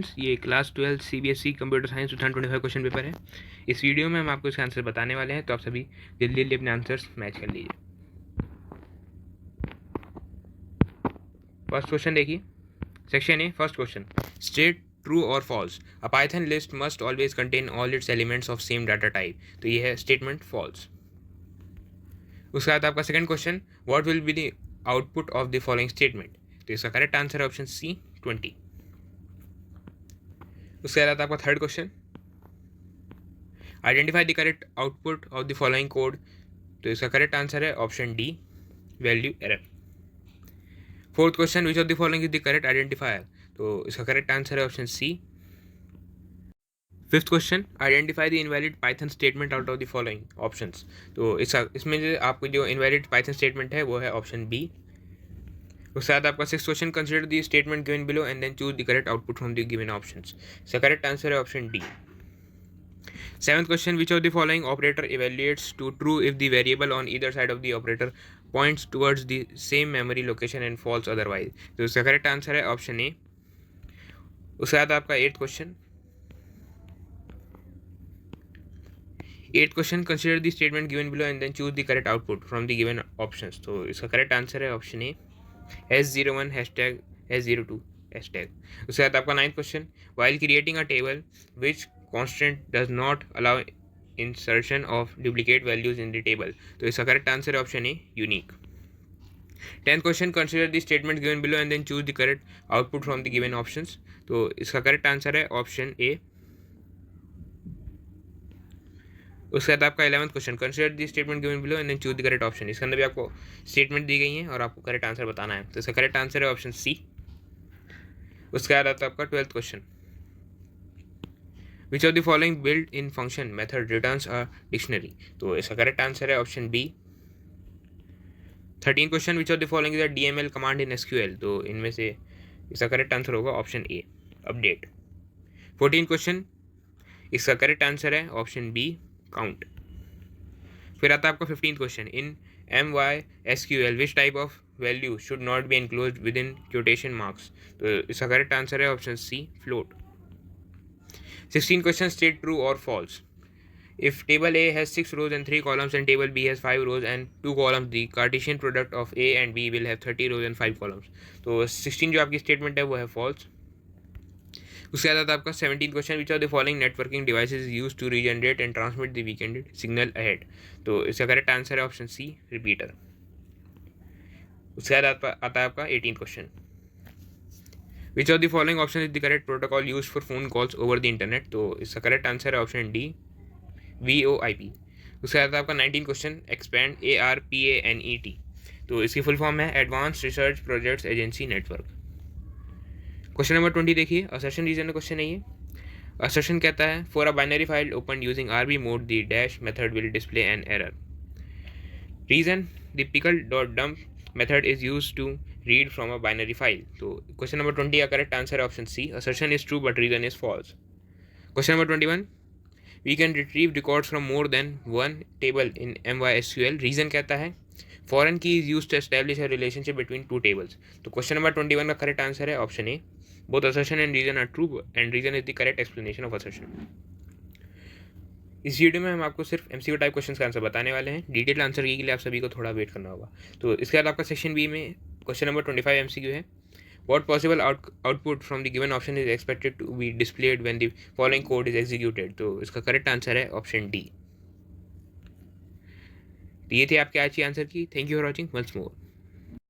Friends, ये class 12 CBSE computer science 2025 question paper है। इस वीडियो में हम आपको इसका आंसर बताने वाले हैं, तो आप सभी जल्दी जल्दी अपने आंसर्स मैच कर लीजिए। फर्स्ट क्वेश्चन देखिए, section A, first question, state true और false. A Python list must always contain all its elements of same data type. तो ये है स्टेटमेंट फॉल्स। उसके बाद आपका second question, what will be the output of the following statement. तो इसका correct answer है ऑप्शन सी 20। उसके बाद आपका third question, identify the correct output of the following code. तो इसका करेक्ट आंसर है option D, value error. Fourth question, which of the following is the correct identifier. तो इसका करेक्ट आंसर है option C. Fifth question, identify the invalid Python statement out of the following options. तो इसमें जो आपको जो invalid Python statement है वो है ऑप्शन बी। उसके बाद आपका six question, consider the statement given below and then choose the correct output from the given options. इसका करेक्ट आंसर है option D. Seventh question, which of the following operator evaluates to true if the variable on either side of the operator points towards the same memory location and false otherwise। तो इसका correct answer है option A. उसके बाद आपका eighth question, consider the statement given below and then choose the correct output from the given options. तो इसका correct answer है option A, S01 hashtag S02 hashtag. उसके बाद आपका ninth question, while creating a table which constant does not allow insertion of duplicate values in the table। तो इसका correct answer है option A, unique. 10th question, consider the statement given below and then choose the correct output from the given options. तो इसका correct answer है option A. उसके बाद आपका 11th question, consider the statement given below and then choose the correct option. इसके अंदर भी आपको स्टेटमेंट दी गई है और आपको करेक्ट आंसर बताना है। तो इसका करेक्ट आंसर है ऑप्शन सी। उसके बाद आता है आपका 12th question, which of the following built in function method returns a dictionary. तो इसका करेक्ट आंसर है option B. 13 question, which of the following is a DML command in SQL। तो इनमें से इसका करेक्ट आंसर होगा ऑप्शन ए, अपडेट। 14 क्वेश्चन, इसका correct answer है ऑप्शन बी, काउंट। फिर आता है आपका 15th question, in MySQL which type of value should not be enclosed within quotation marks. तो इसका करेक्ट आंसर है option C, float. 16 question, state true or false. If table A has 6 rows and 3 columns and table B has 5 rows and 2 columns, the Cartesian product of A and B will have 30 rows and 5 columns। तो 16 जो आपकी statement है वो है false। उसके बाद आपका 17 question, which of the following networking devices use to regenerate and transmit the weakened signal ahead. तो इसका करेक्ट आंसर है ऑप्शन सी, रिपीटर। उसके बाद आता है आपका 18 question, which of the following option is the correct protocol use for phone calls over the internet. तो इसका करेक्ट आंसर है ऑप्शन डी, VoIP। उसके बाद आपका 19 क्वेश्चन, एक्सपैंड ARPANET। तो इसकी फुल फॉर्म है advance research projects agency network. Question number 20 देखिए, असर्शन रीजन क्वेश्चन है ये। असर्शन कहता है, for a binary file open using RB mode the dash method will display an error. Reason, the pickle.dump method is used to read from a binary file। तो question number 20 का correct answer है option C, assertion is true but reason is false। Question number 21, we can retrieve records from more than one table in MySQL। Reason कहता है, foreign key is used to establish a relationship between two tables। तो question number 21 का correct answer है option A, both assertion and reason are true and reason is the correct explanation of assertion। इस video में हम आपको सिर्फ MCQ type question का answer बताने वाले हैं। डिटेल आंसर के लिए आप सभी को थोड़ा वेट करना होगा। तो इसके बाद आपका सेक्शन बी में क्वेश्चन नंबर 25 MCQ है, what possible output from the given option is expected to be displayed when the following code is executed. तो इसका करेक्ट आंसर है ऑप्शन डी। ये थे आपके आज की answer key. Thank you for watching, once more.